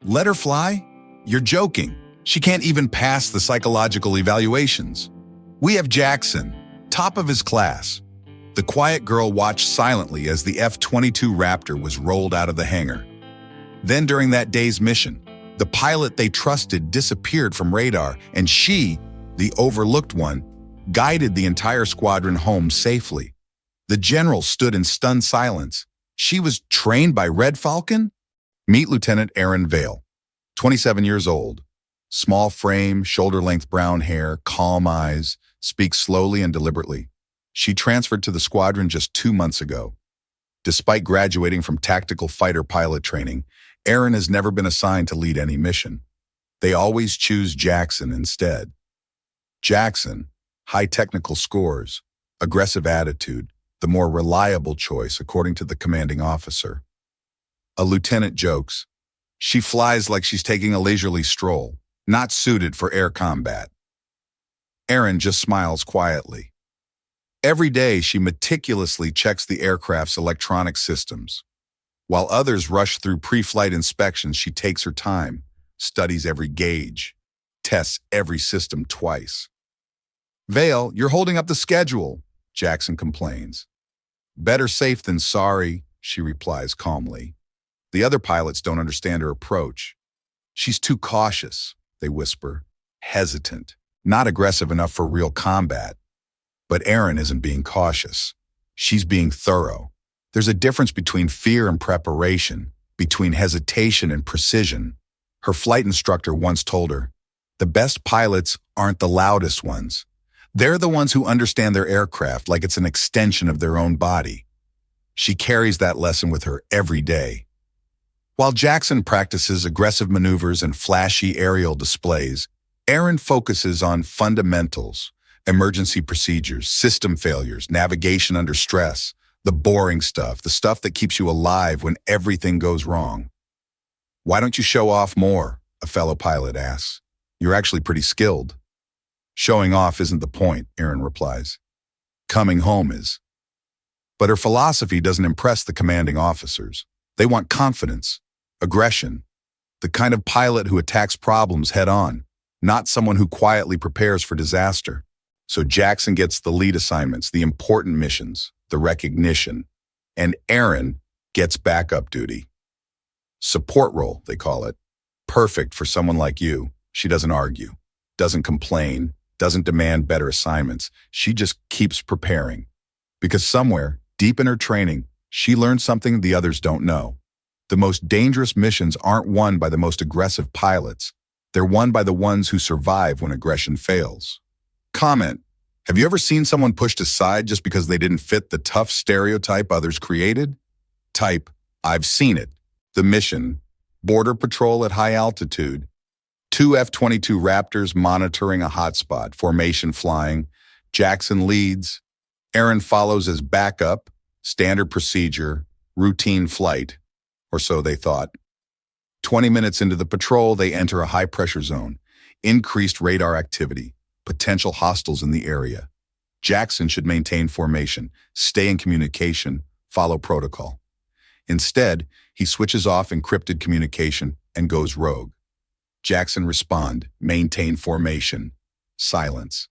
Let her fly? You're joking. She can't even pass the psychological evaluations. We have Jackson, top of his class. The quiet girl watched silently as the F-22 Raptor was rolled out of the hangar. Then during that day's mission, the pilot they trusted disappeared from radar, and she, the overlooked one, guided the entire squadron home safely. The general stood in stunned silence. She was trained by Red Falcon? Meet Lieutenant Erin Vale, 27 years old. Small frame, shoulder-length brown hair, calm eyes, speaks slowly and deliberately. She transferred to the squadron just 2 months ago. Despite graduating from tactical fighter pilot training, Erin has never been assigned to lead any mission. They always choose Jackson instead. Jackson, high technical scores, aggressive attitude, the more reliable choice according to the commanding officer. A lieutenant jokes, "She flies like she's taking a leisurely stroll, not suited for air combat." Erin just smiles quietly. Every day, she meticulously checks the aircraft's electronic systems. While others rush through pre-flight inspections, she takes her time, studies every gauge, tests every system twice. "Vale, you're holding up the schedule," Jackson complains. "Better safe than sorry," she replies calmly. The other pilots don't understand her approach. "She's too cautious," they whisper, hesitant, not aggressive enough for real combat. But Erin isn't being cautious. She's being thorough. There's a difference between fear and preparation, between hesitation and precision. Her flight instructor once told her, "The best pilots aren't the loudest ones. They're the ones who understand their aircraft like it's an extension of their own body." She carries that lesson with her every day. While Jackson practices aggressive maneuvers and flashy aerial displays, Erin focuses on fundamentals, emergency procedures, system failures, navigation under stress, the boring stuff, the stuff that keeps you alive when everything goes wrong. "Why don't you show off more?" a fellow pilot asks. "You're actually pretty skilled." "Showing off isn't the point," Erin replies. "Coming home is." But her philosophy doesn't impress the commanding officers. They want confidence, aggression, the kind of pilot who attacks problems head-on, not someone who quietly prepares for disaster. So Jackson gets the lead assignments, the important missions, the recognition, and Erin gets backup duty. Support role, they call it. Perfect for someone like you. She doesn't argue, doesn't complain, doesn't demand better assignments. She just keeps preparing. Because somewhere, deep in her training, she learned something the others don't know. The most dangerous missions aren't won by the most aggressive pilots. They're won by the ones who survive when aggression fails. Comment: have you ever seen someone pushed aside just because they didn't fit the tough stereotype others created? Type, "I've seen it." The mission: border patrol at high altitude. 2 F-22 Raptors monitoring a hotspot, formation flying. Jackson leads. Erin follows as backup, standard procedure, routine flight, or so they thought. 20 minutes into the patrol, they enter a high-pressure zone. Increased radar activity. Potential hostiles in the area. Jackson should maintain formation, stay in communication, follow protocol. Instead, he switches off encrypted communication and goes rogue. Jackson respond, maintain formation, silence.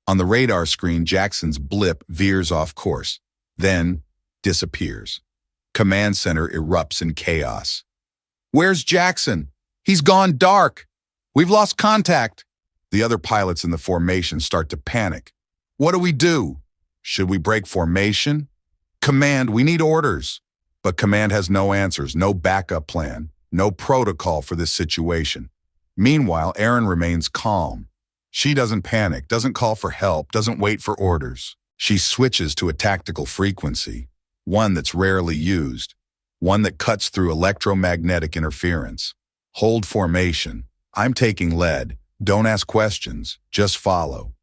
On the radar screen, Jackson's blip veers off course, then disappears. Command center erupts in chaos. "Where's Jackson? He's gone dark. We've lost contact." The other pilots in the formation start to panic. "What do we do? Should we break formation? Command, we need orders." But command has no answers, no backup plan, no protocol for this situation. Meanwhile, Erin remains calm. She doesn't panic, doesn't call for help, doesn't wait for orders. She switches to a tactical frequency, one that's rarely used, one that cuts through electromagnetic interference. "Hold formation. I'm taking lead. Don't ask questions, just follow."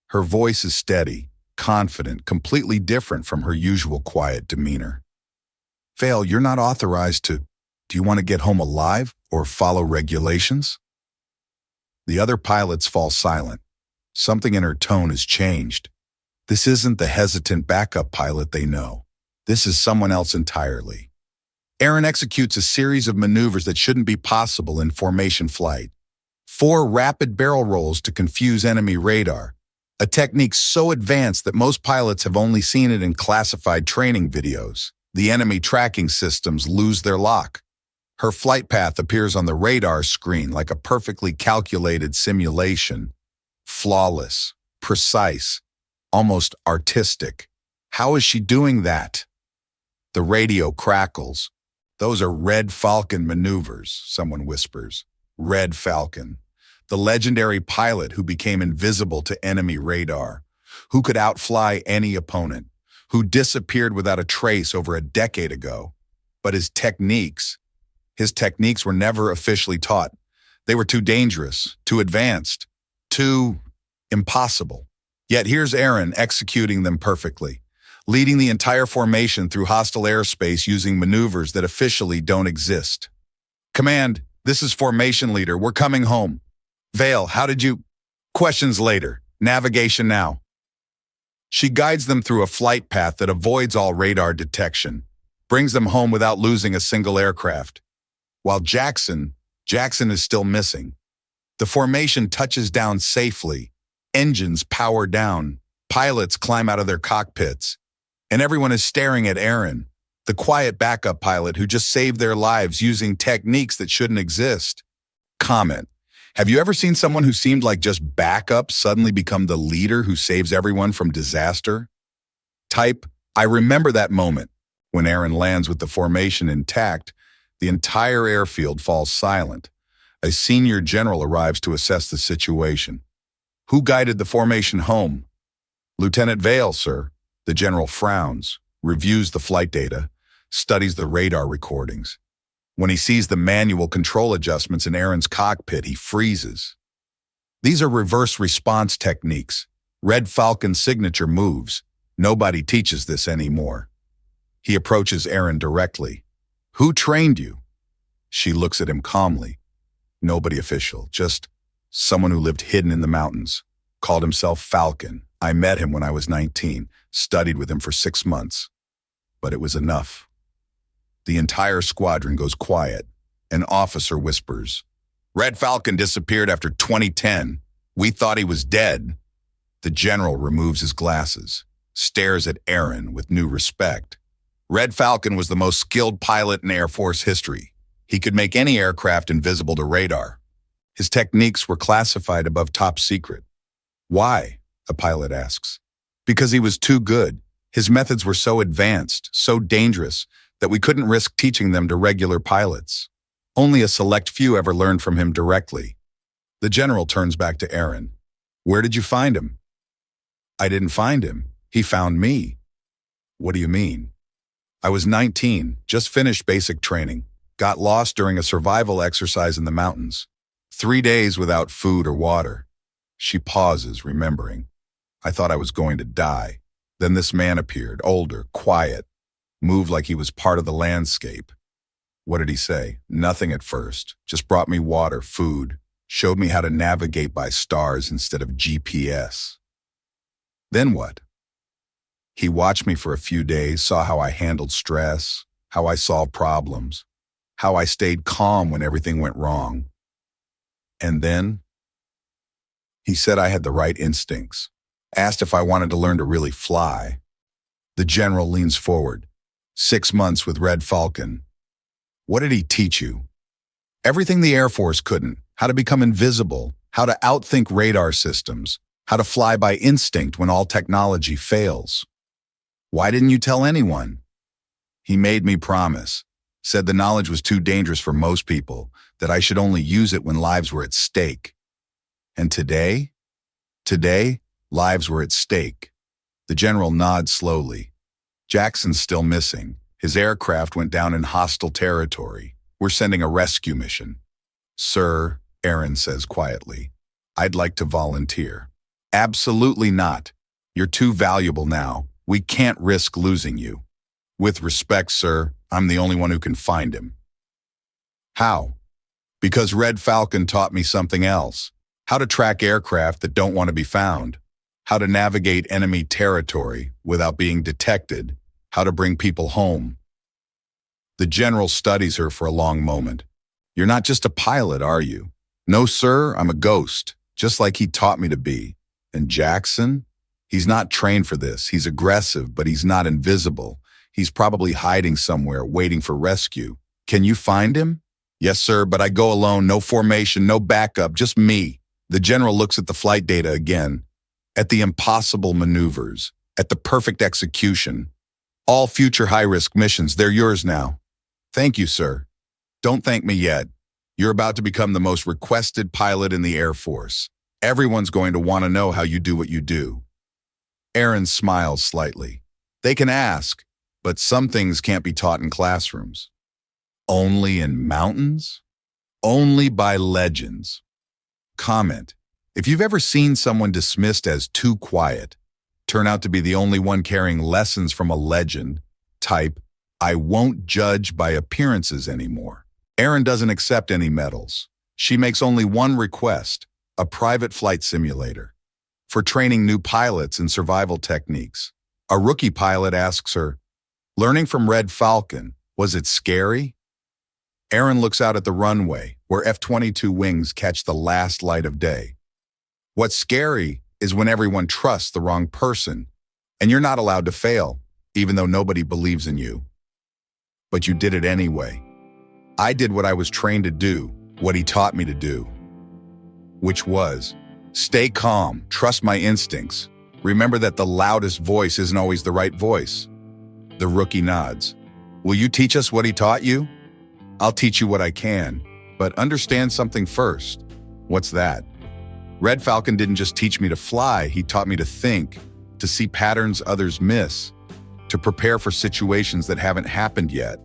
Her voice is steady, confident, completely different from her usual quiet demeanor. "Vale, you're not authorized to. Do you want to get home alive or follow regulations?" The other pilots fall silent. Something in her tone has changed. This isn't the hesitant backup pilot they know. This is someone else entirely. Aaron executes a series of maneuvers that shouldn't be possible in formation flight. 4 rapid barrel rolls to confuse enemy radar, a technique so advanced that most pilots have only seen it in classified training videos. The enemy tracking systems lose their lock. Her flight path appears on the radar screen like a perfectly calculated simulation. Flawless, precise, almost artistic. How is she doing that? The radio crackles. Those are Red Falcon maneuvers, someone whispers. Red Falcon, the legendary pilot who became invisible to enemy radar, who could outfly any opponent, who disappeared without a trace over a decade ago. But his techniques were never officially taught. They were too dangerous, too advanced, too impossible. Yet here's Aaron executing them perfectly, leading the entire formation through hostile airspace using maneuvers that officially don't exist. Command, this is Formation Leader. We're coming home. Vale, how did you? Questions later. Navigation now. She guides them through a flight path that avoids all radar detection, brings them home without losing a single aircraft. While Jackson is still missing. The formation touches down safely. Engines power down. Pilots climb out of their cockpits. And everyone is staring at Aaron, the quiet backup pilot who just saved their lives using techniques that shouldn't exist. Comment. Have you ever seen someone who seemed like just backup suddenly become the leader who saves everyone from disaster? Type, I remember that moment. When Aaron lands with the formation intact, the entire airfield falls silent. A senior general arrives to assess the situation. Who guided the formation home? Lieutenant Vale, sir. The general frowns, reviews the flight data, studies the radar recordings. When he sees the manual control adjustments in Aaron's cockpit, he freezes. These are reverse response techniques, Red Falcon signature moves. Nobody teaches this anymore. He approaches Aaron directly. Who trained you? She looks at him calmly. Nobody official, just someone who lived hidden in the mountains, called himself Falcon. I met him when I was 19, studied with him for 6 months. But it was enough. The entire squadron goes quiet. An officer whispers, Red Falcon disappeared after 2010. We thought he was dead. The general removes his glasses, stares at Aaron with new respect. Red Falcon was the most skilled pilot in Air Force history. He could make any aircraft invisible to radar. His techniques were classified above top secret. Why? A pilot asks. Because he was too good. His methods were so advanced, so dangerous, that we couldn't risk teaching them to regular pilots. Only a select few ever learned from him directly. The general turns back to Aaron. Where did you find him? I didn't find him. He found me. What do you mean? I was 19, just finished basic training, got lost during a survival exercise in the mountains. 3 days without food or water. She pauses, remembering. I thought I was going to die. Then this man appeared, older, quiet, moved like he was part of the landscape. What did he say? Nothing at first. Just brought me water, food, showed me how to navigate by stars instead of GPS. Then what? He watched me for a few days, saw how I handled stress, how I solved problems, how I stayed calm when everything went wrong. And then he said I had the right instincts, asked if I wanted to learn to really fly. The general leans forward. 6 months with Red Falcon. What did he teach you? Everything the Air Force couldn't. How to become invisible, how to outthink radar systems, how to fly by instinct when all technology fails. Why didn't you tell anyone? He made me promise, said the knowledge was too dangerous for most people, that I should only use it when lives were at stake. And today, lives were at stake. The general nods slowly. Jackson's still missing. His aircraft went down in hostile territory. We're sending a rescue mission. Sir, Aaron says quietly, I'd like to volunteer. Absolutely not. You're too valuable now. We can't risk losing you. With respect, sir, I'm the only one who can find him. How? Because Red Falcon taught me something else. How to track aircraft that don't want to be found. How to navigate enemy territory without being detected. How to bring people home. The general studies her for a long moment. You're not just a pilot, are you? No, sir, I'm a ghost, just like he taught me to be. And Jackson? He's not trained for this. He's aggressive, but he's not invisible. He's probably hiding somewhere, waiting for rescue. Can you find him? Yes, sir, but I go alone, no formation, no backup, just me. The general looks at the flight data again, at the impossible maneuvers, at the perfect execution. All future high-risk missions, they're yours now. Thank you, sir. Don't thank me yet. You're about to become the most requested pilot in the Air Force. Everyone's going to want to know how you do what you do. Aaron smiles slightly. They can ask, but some things can't be taught in classrooms. Only in mountains? Only by legends. Comment. If you've ever seen someone dismissed as too quiet, turn out to be the only one carrying lessons from a legend, type, I won't judge by appearances anymore. Erin doesn't accept any medals. She makes only one request, a private flight simulator. For training new pilots in survival techniques, a rookie pilot asks her, learning from Red Falcon, was it scary? Erin looks out at the runway, where F-22 wings catch the last light of day. What's scary is when everyone trusts the wrong person, and you're not allowed to fail, even though nobody believes in you. But you did it anyway. I did what I was trained to do, what he taught me to do, which was, stay calm, trust my instincts. Remember that the loudest voice isn't always the right voice. The rookie nods. Will you teach us what he taught you? I'll teach you what I can, but understand something first. What's that? Red Falcon didn't just teach me to fly, he taught me to think, to see patterns others miss, to prepare for situations that haven't happened yet.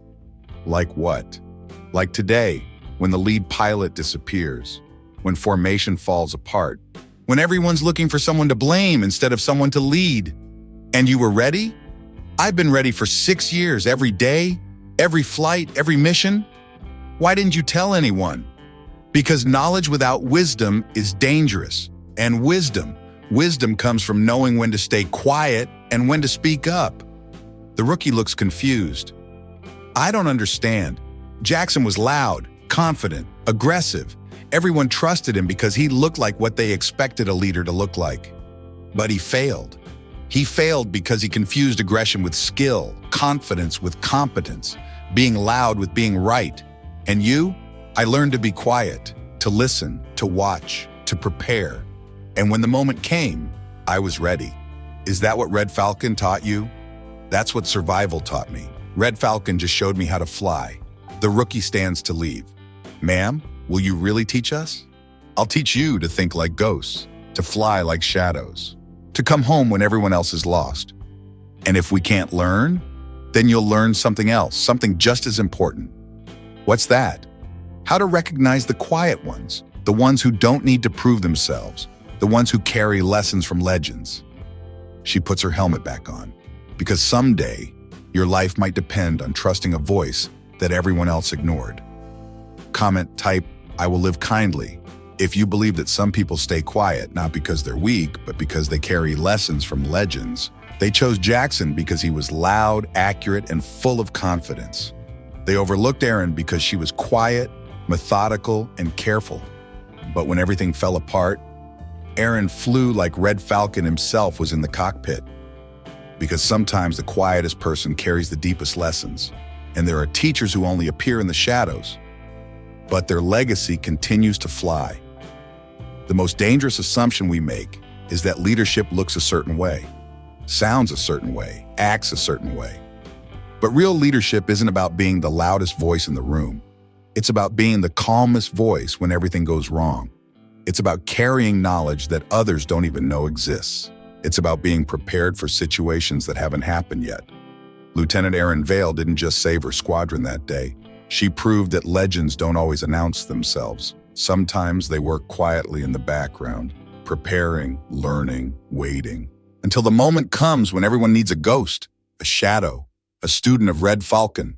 Like what? Like today, when the lead pilot disappears, when formation falls apart, when everyone's looking for someone to blame instead of someone to lead. And you were ready? I've been ready for 6 years, every day, every flight, every mission. Why didn't you tell anyone? Because knowledge without wisdom is dangerous. And wisdom comes from knowing when to stay quiet and when to speak up. The rookie looks confused. I don't understand. Jackson was loud, confident, aggressive. Everyone trusted him because he looked like what they expected a leader to look like. But he failed. He failed because he confused aggression with skill, confidence with competence, being loud with being right. And you? I learned to be quiet, to listen, to watch, to prepare. And when the moment came, I was ready. Is that what Red Falcon taught you? That's what survival taught me. Red Falcon just showed me how to fly. The rookie stands to leave. Ma'am, will you really teach us? I'll teach you to think like ghosts, to fly like shadows, to come home when everyone else is lost. And if we can't learn, then you'll learn something else, something just as important. What's that? How to recognize the quiet ones, the ones who don't need to prove themselves, the ones who carry lessons from legends. She puts her helmet back on, because someday your life might depend on trusting a voice that everyone else ignored. Comment, type, I will live kindly. If you believe that some people stay quiet, not because they're weak, but because they carry lessons from legends. They chose Jackson because he was loud, accurate, and full of confidence. They overlooked Erin because she was quiet, methodical, and careful. But when everything fell apart, Erin flew like Red Falcon himself was in the cockpit. Because sometimes the quietest person carries the deepest lessons, and there are teachers who only appear in the shadows, but their legacy continues to fly. The most dangerous assumption we make is that leadership looks a certain way, sounds a certain way, acts a certain way. But real leadership isn't about being the loudest voice in the room. It's about being the calmest voice when everything goes wrong. It's about carrying knowledge that others don't even know exists. It's about being prepared for situations that haven't happened yet. Lieutenant Erin Vale didn't just save her squadron that day. She proved that legends don't always announce themselves. Sometimes they work quietly in the background, preparing, learning, waiting, until the moment comes when everyone needs a ghost, a shadow, a student of Red Falcon,